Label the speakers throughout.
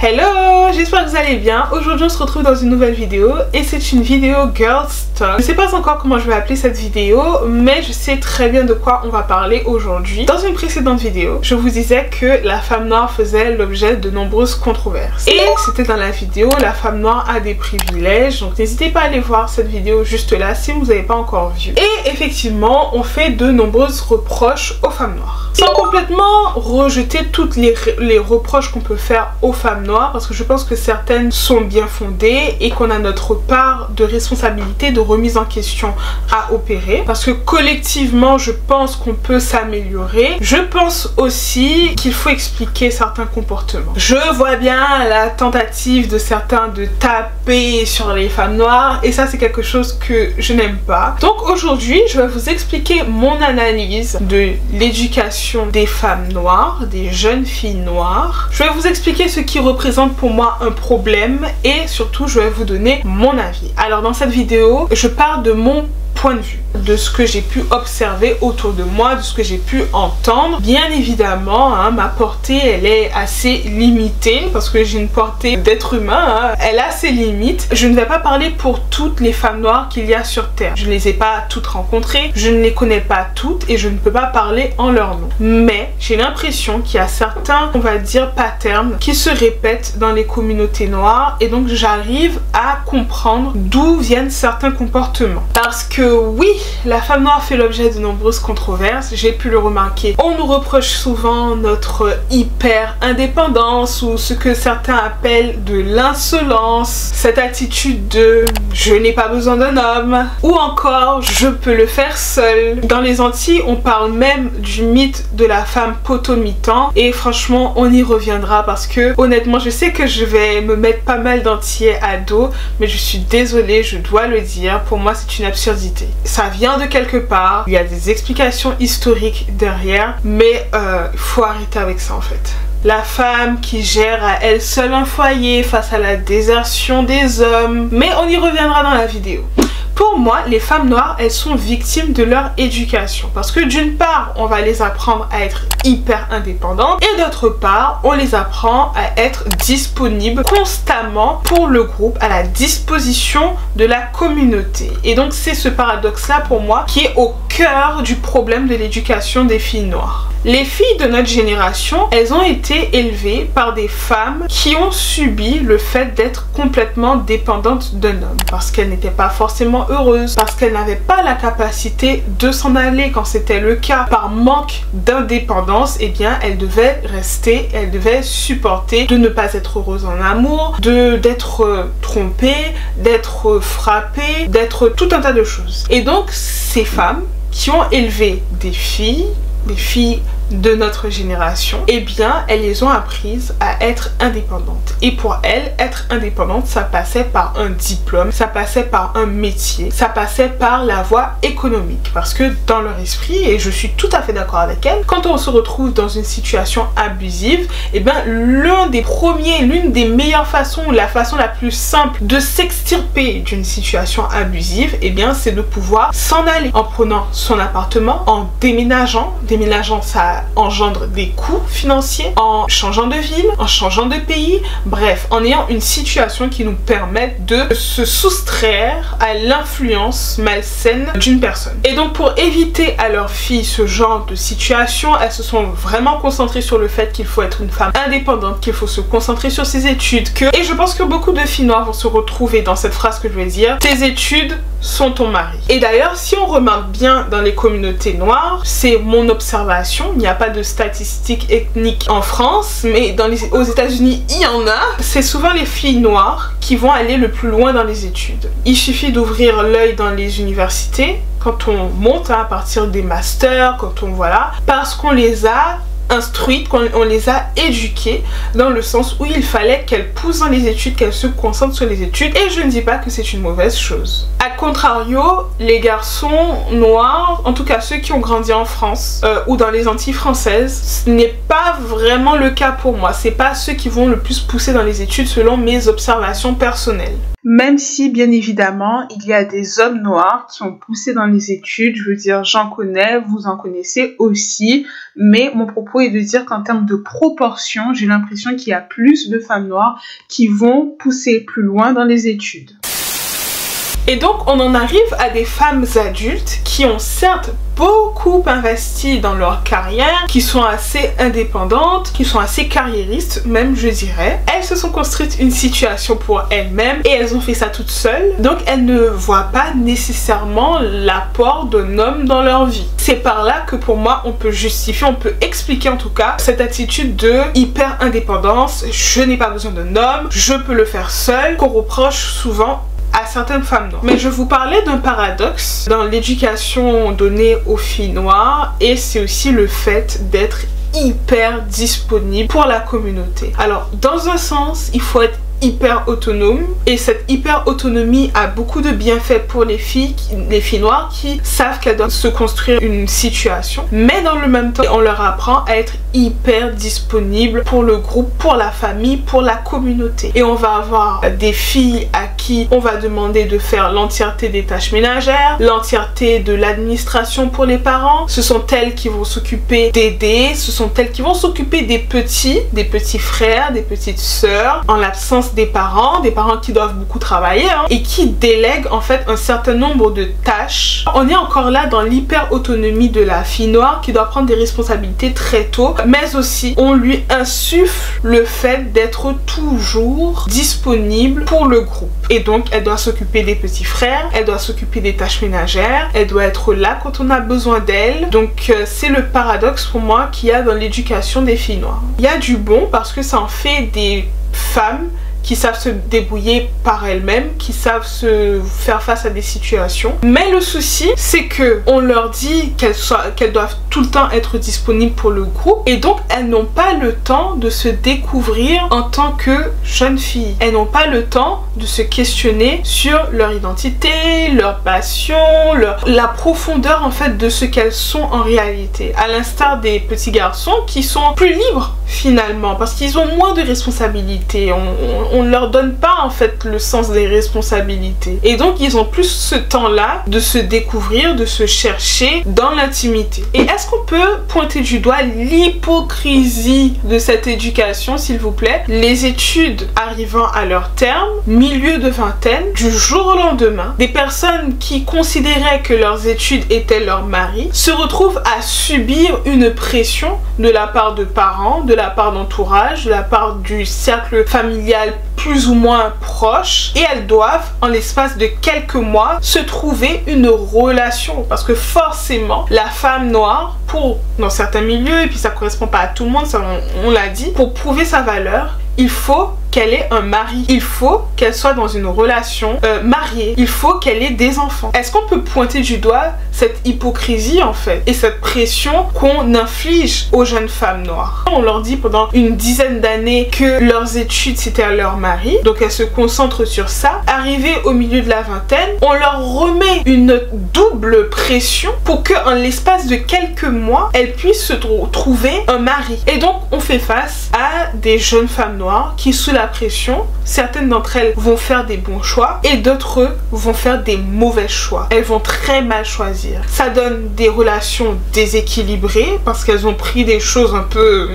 Speaker 1: Hello, j'espère que vous allez bien. Aujourd'hui on se retrouve dans une nouvelle vidéo et c'est une vidéo Girls Talk. Je ne sais pas encore comment je vais appeler cette vidéo, mais je sais très bien de quoi on va parler aujourd'hui. Dans une précédente vidéo, je vous disais que la femme noire faisait l'objet de nombreuses controverses. Et c'était dans la vidéo la femme noire a des privilèges, donc n'hésitez pas à aller voir cette vidéo juste là si vous n'avez pas encore vu. Et effectivement, on fait de nombreuses reproches aux femmes noires. Sans complètement rejeter toutes les reproches qu'on peut faire aux femmes noires, parce que je pense que certaines sont bien fondées et qu'on a notre part de responsabilité de remise en question à opérer, parce que collectivement je pense qu'on peut s'améliorer. Je pense aussi qu'il faut expliquer certains comportements. Je vois bien la tentative de certains de taper sur les femmes noires et ça c'est quelque chose que je n'aime pas. Donc aujourd'hui je vais vous expliquer mon analyse de l'éducation des femmes noires, des jeunes filles noires. Je vais vous expliquer ce qui représente pour moi un problème et surtout je vais vous donner mon avis. Alors dans cette vidéo, je parle de mon point de vue, de ce que j'ai pu observer autour de moi, de ce que j'ai pu entendre. Bien évidemment, ma portée elle est assez limitée parce que j'ai une portée d'être humain, elle a ses limites. Je ne vais pas parler pour toutes les femmes noires qu'il y a sur terre. Je ne les ai pas toutes rencontrées, je ne les connais pas toutes et je ne peux pas parler en leur nom. Mais j'ai l'impression qu'il y a certains, on va dire, patterns qui se répètent dans les communautés noires et donc j'arrive à comprendre d'où viennent certains comportements. Parce que oui, la femme noire fait l'objet de nombreuses controverses, j'ai pu le remarquer. On nous reproche souvent notre hyper indépendance ou ce que certains appellent de l'insolence, cette attitude de je n'ai pas besoin d'un homme ou encore je peux le faire seule. Dans les Antilles, on parle même du mythe de la femme potomitan et franchement, on y reviendra parce que honnêtement, je sais que je vais me mettre pas mal d'antillais à dos, mais je suis désolée, je dois le dire, pour moi c'est une absurdité. Ça vient de quelque part, il y a des explications historiques derrière, mais il faut arrêter avec ça en fait. La femme qui gère à elle seule un foyer face à la désertion des hommes, mais on y reviendra dans la vidéo. Pour moi, les femmes noires, elles sont victimes de leur éducation. Parce que d'une part, on va les apprendre à être hyper indépendantes et d'autre part, on les apprend à être disponibles constamment pour le groupe, à la disposition de la communauté. Et donc c'est ce paradoxe-là pour moi qui est au cœur du problème de l'éducation des filles noires. Les filles de notre génération, elles ont été élevées par des femmes qui ont subi le fait d'être complètement dépendantes d'un homme parce qu'elles n'étaient pas forcément heureuses, parce qu'elles n'avaient pas la capacité de s'en aller quand c'était le cas. Par manque d'indépendance, eh bien elles devaient rester, elles devaient supporter de ne pas être heureuses en amour, d'être trompées, d'être frappées, d'être tout un tas de choses. Et donc ces femmes qui ont élevé des filles de notre génération, eh bien elles les ont apprises à être indépendantes. Et pour elles, être indépendante, ça passait par un diplôme, ça passait par un métier, ça passait par la voie économique. Parce que dans leur esprit, et je suis tout à fait d'accord avec elles, quand on se retrouve dans une situation abusive, eh bien l'une des meilleures façons, la façon la plus simple de s'extirper d'une situation abusive, eh bien c'est de pouvoir s'en aller en prenant son appartement, en déménageant. Déménageant, ça engendre des coûts financiers, en changeant de ville, en changeant de pays, bref, en ayant une situation qui nous permette de se soustraire à l'influence malsaine d'une personne. Et donc pour éviter à leurs filles ce genre de situation, elles se sont vraiment concentrées sur le fait qu'il faut être une femme indépendante, qu'il faut se concentrer sur ses études, et je pense que beaucoup de filles noires vont se retrouver dans cette phrase que je vais dire, tes études sont ton mari. Et d'ailleurs, si on remarque bien dans les communautés noires, c'est mon observation, il n'y a pas de statistiques ethniques en France, mais aux États-Unis il y en a. C'est souvent les filles noires qui vont aller le plus loin dans les études. Il suffit d'ouvrir l'œil dans les universités, quand on monte à partir des masters, parce qu'on les a instruites, qu'on les a éduquées dans le sens où il fallait qu'elles poussent dans les études, qu'elles se concentrent sur les études, et je ne dis pas que c'est une mauvaise chose. A contrario, les garçons noirs, en tout cas ceux qui ont grandi en France ou dans les Antilles françaises, ce n'est pas vraiment le cas pour moi. C'est pas ceux qui vont le plus pousser dans les études selon mes observations personnelles. Même si, bien évidemment, il y a des hommes noirs qui ont poussé dans les études, je veux dire, j'en connais, vous en connaissez aussi, mais mon propos est de dire qu'en termes de proportion, j'ai l'impression qu'il y a plus de femmes noires qui vont pousser plus loin dans les études. Et donc on en arrive à des femmes adultes qui ont certes beaucoup investi dans leur carrière, qui sont assez indépendantes, qui sont assez carriéristes même je dirais. Elles se sont construites une situation pour elles-mêmes et elles ont fait ça toutes seules, donc elles ne voient pas nécessairement l'apport d'un homme dans leur vie. C'est par là que pour moi on peut justifier, on peut expliquer en tout cas cette attitude de hyper indépendance, je n'ai pas besoin d'un homme, je peux le faire seule, qu'on reproche souvent à certaines femmes noires. Mais je vous parlais d'un paradoxe dans l'éducation donnée aux filles noires et c'est aussi le fait d'être hyper disponible pour la communauté. Alors dans un sens, il faut être hyper autonome et cette hyper autonomie a beaucoup de bienfaits pour les filles noires qui savent qu'elles doivent se construire une situation, mais dans le même temps on leur apprend à être hyper disponible pour le groupe, pour la famille, pour la communauté. Et on va avoir des filles à qui on va demander de faire l'entièreté des tâches ménagères, l'entièreté de l'administration pour les parents. Ce sont elles qui vont s'occuper d'aider, ce sont elles qui vont s'occuper des petits frères, des petites sœurs en l'absence des parents qui doivent beaucoup travailler et qui délèguent en fait un certain nombre de tâches. On est encore là dans l'hyper autonomie de la fille noire qui doit prendre des responsabilités très tôt, mais aussi on lui insuffle le fait d'être toujours disponible pour le groupe. Et donc elle doit s'occuper des petits frères, elle doit s'occuper des tâches ménagères, elle doit être là quand on a besoin d'elle. Donc c'est le paradoxe pour moi qu'il y a dans l'éducation des filles noires. Il y a du bon parce que ça en fait des femmes qui savent se débrouiller par elles-mêmes, qui savent se faire face à des situations. Mais le souci, c'est que on leur dit qu'elles doivent tout le temps être disponibles pour le groupe et donc elles n'ont pas le temps de se découvrir en tant que jeunes filles. Elles n'ont pas le temps de se questionner sur leur identité, leur passion, la profondeur en fait de ce qu'elles sont en réalité. À l'instar des petits garçons qui sont plus libres finalement parce qu'ils ont moins de responsabilités. On ne leur donne pas en fait le sens des responsabilités et donc ils ont plus ce temps-là de se découvrir, de se chercher dans l'intimité. Et est-ce qu'on peut pointer du doigt l'hypocrisie de cette éducation s'il vous plaît? Les études arrivant à leur terme, milieu de vingtaine, du jour au lendemain, des personnes qui considéraient que leurs études étaient leur mari se retrouvent à subir une pression de la part de parents, de la part d'entourage, de la part du cercle familial plus ou moins proche et elles doivent en l'espace de quelques mois se trouver une relation parce que forcément la femme noire dans certains milieux et puis ça correspond pas à tout le monde, ça on l'a dit, pour prouver sa valeur il faut qu'elle ait un mari, il faut qu'elle soit dans une relation mariée, il faut qu'elle ait des enfants. Est-ce qu'on peut pointer du doigt cette hypocrisie en fait et cette pression qu'on inflige aux jeunes femmes noires? On leur dit pendant une dizaine d'années que leurs études c'était leur mari, donc elles se concentrent sur ça. Arrivées au milieu de la vingtaine, on leur remet une double pression pour que en l'espace de quelques mois, elles puissent se trouver un mari. Et donc on fait face à des jeunes femmes noires qui sous la pression, certaines d'entre elles vont faire des bons choix et d'autres vont faire des mauvais choix. Elles vont très mal choisir. Ça donne des relations déséquilibrées parce qu'elles ont pris des choses un peu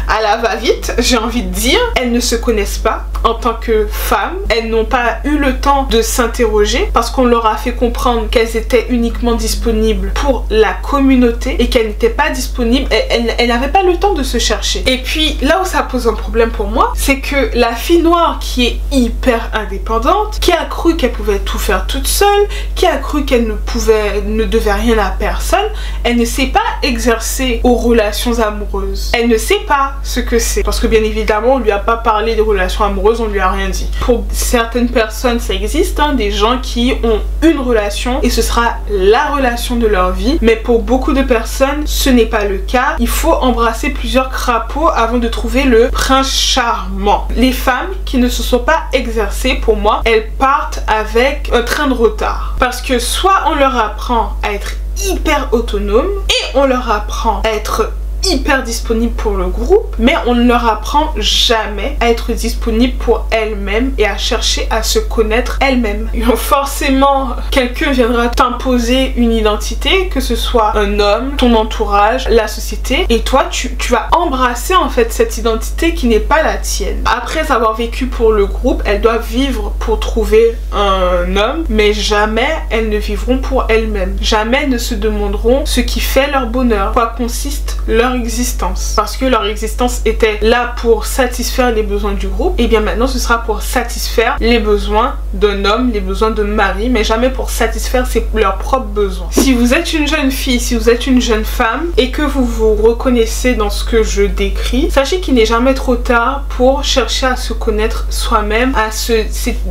Speaker 1: à la va-vite, j'ai envie de dire. Elles ne se connaissent pas en tant que femmes. Elles n'ont pas eu le temps de s'interroger parce qu'on leur a fait comprendre qu'elles étaient uniquement disponibles pour la communauté et qu'elles n'étaient pas disponibles. Elles n'avaient pas le temps de se chercher. Et puis là où ça pose un problème pour moi, c'est que la fille noire qui est hyper indépendante, qui a cru qu'elle pouvait tout faire toute seule, qui a cru qu'elle ne devait rien à personne, elle ne sait pas exercer aux relations amoureuses. Elle ne sait pas ce que c'est. Parce que bien évidemment, on lui a pas parlé des relations amoureuses, on lui a rien dit. Pour certaines personnes, ça existe, hein, des gens qui ont une relation et ce sera la relation de leur vie. Mais pour beaucoup de personnes, ce n'est pas le cas. Il faut embrasser plusieurs crapauds avant de trouver le prince charmant. Les femmes qui ne se sont pas exercées, pour moi, elles partent avec un train de retard. Parce que soit on leur apprend à être hyper autonome et on leur apprend à être hyper disponibles pour le groupe, mais on ne leur apprend jamais à être disponibles pour elles-mêmes et à chercher à se connaître elles-mêmes. Forcément, quelqu'un viendra t'imposer une identité, que ce soit un homme, ton entourage, la société, et toi tu vas embrasser en fait cette identité qui n'est pas la tienne. Après avoir vécu pour le groupe, elles doivent vivre pour trouver un homme, mais jamais elles ne vivront pour elles-mêmes. Jamais elles ne se demanderont ce qui fait leur bonheur, quoi consiste leur existence. Parce que leur existence était là pour satisfaire les besoins du groupe, et bien maintenant ce sera pour satisfaire les besoins d'un homme, les besoins de mari, mais jamais pour satisfaire leurs propres besoins. Si vous êtes une jeune fille, si vous êtes une jeune femme et que vous vous reconnaissez dans ce que je décris, sachez qu'il n'est jamais trop tard pour chercher à se connaître soi-même, à se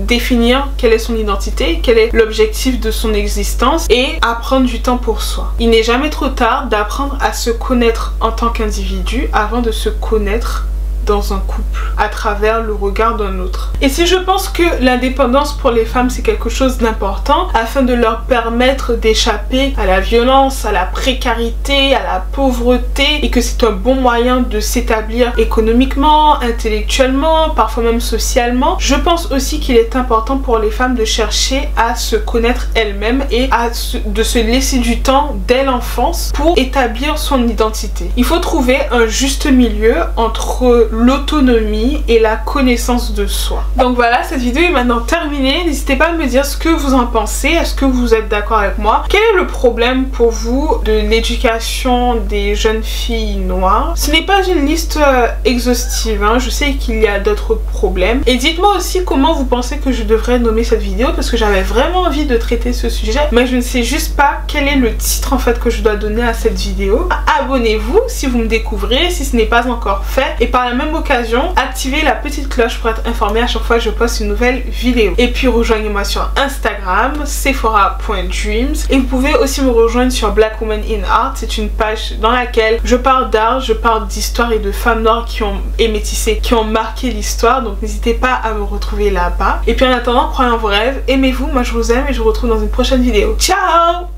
Speaker 1: définir quelle est son identité, quel est l'objectif de son existence et à prendre du temps pour soi. Il n'est jamais trop tard d'apprendre à se connaître en tant qu'individu avant de se connaître dans un couple, à travers le regard d'un autre. Et si je pense que l'indépendance pour les femmes c'est quelque chose d'important afin de leur permettre d'échapper à la violence, à la précarité, à la pauvreté, et que c'est un bon moyen de s'établir économiquement, intellectuellement, parfois même socialement, je pense aussi qu'il est important pour les femmes de chercher à se connaître elles-mêmes et de se laisser du temps dès l'enfance pour établir son identité. Il faut trouver un juste milieu entre l'autonomie et la connaissance de soi. Donc voilà, cette vidéo est maintenant terminée. N'hésitez pas à me dire ce que vous en pensez. Est-ce que vous êtes d'accord avec moi? Quel est le problème pour vous de l'éducation des jeunes filles noires? Ce n'est pas une liste exhaustive, hein. Je sais qu'il y a d'autres problèmes. Et dites-moi aussi comment vous pensez que je devrais nommer cette vidéo, parce que j'avais vraiment envie de traiter ce sujet, mais je ne sais juste pas quel est le titre en fait que je dois donner à cette vidéo. Abonnez-vous si vous me découvrez, si ce n'est pas encore fait, et par la même occasion, activez la petite cloche pour être informé à chaque fois que je poste une nouvelle vidéo. Et puis rejoignez-moi sur Instagram, sephora.dreams, et vous pouvez aussi me rejoindre sur Black Women in Art. C'est une page dans laquelle je parle d'art, je parle d'histoire et de femmes noires et métissées qui ont marqué l'histoire, donc n'hésitez pas à me retrouver là-bas. Et puis en attendant, croyez en vos rêves, aimez-vous, moi je vous aime et je vous retrouve dans une prochaine vidéo. Ciao!